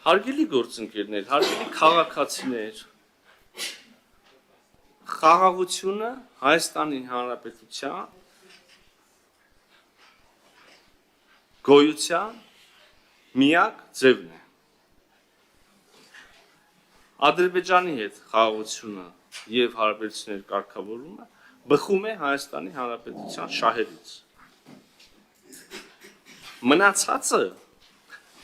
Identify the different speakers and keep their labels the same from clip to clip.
Speaker 1: Հարգելի գործընկերներ, հարգելի քաղաքացիներ, խաղաղությունը Հայաստանի Հանրապետության գոյության միակ ձևն է։ Ադրբեջանի հետ խաղաղությունը եւ հարաբերությունների կարգավորումը բխում է Հայաստանի Հանրապետության շահերից։ Մնացածը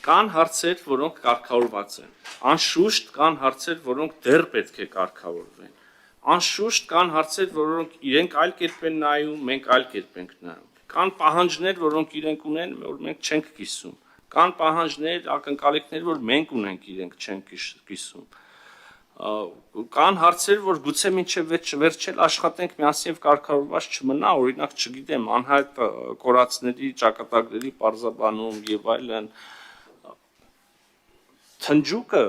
Speaker 1: կան հարցեր, որոնք կարգավորված են։ Անշուշտ կան հարցեր, որոնք դեռ պետք է կարգավորվեն։ Անշուշտ կան հարցեր, որոնք իրենք այլ կերպ են նայում, մենք այլ կերպ ենք նայում։ Կան պահանջներ, որոնք իրենք ունեն, որ մենք չենք կիսում։ Կան պահանջներ, ակնկալիքներ, որ մենք ունենք, իրենք չենք կիսում։ Կան հարցեր, որ գուցե մինչև վերջել աշխատենք միասին եւ կարգավորված չմնա, օրինակ, չգիտեմ, անհայտ կորածների, ճակատագրերի պարզաբանում եւ այլն։ Թնջուկը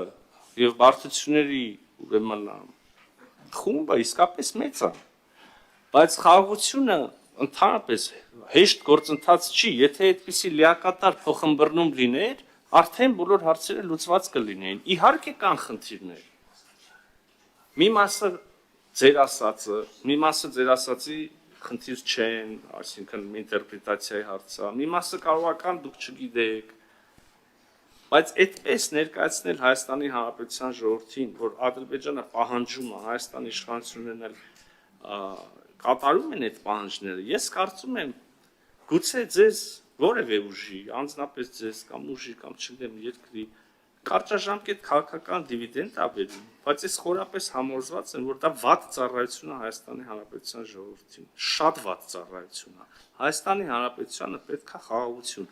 Speaker 1: եւ բարդությունների ուրեմն խումբը իսկապես մեծ է, բայց խաղաղությունը ընդհանրապես հեշտ գործընթաց չի, եթե այդպիսի լիակատար փոխըմբռնում լիներ, արդեն բոլոր հարցերը լուծված կլինեին։ Իհարկե կան խնդիրներ։ Մի մասը ձեր ասածը, մի մասը ձեր ասածի խնդիր չեն, այսինքն ինտերպրետացիայի հարց է, մի մասը կարող է կան դուք չգիտեք, բայց այդպես ներկայացնել Հայաստանի Հանրապետության ժողովրդին, որ Ադրբեջանը պահանջում է Հայաստանի իշխանություններն կատարում են այդ պահանջները, ես կարծում եմ գուցե ձեզ որևէ ուժի, անձնապես ձեզ կամ ուժի կամ չգիտեմ երկրի կարճաժամկետ քաղաքական դիվիդենդ է բերում, բայց ես խորապես համոզված եմ, որ դա վատ ծառայություն է Հայաստանի Հանրապետության ժողովրդին, շատ վատ ծառայություն է։ Հայաստանի Հանրապետությանը պետք է խաղաղություն։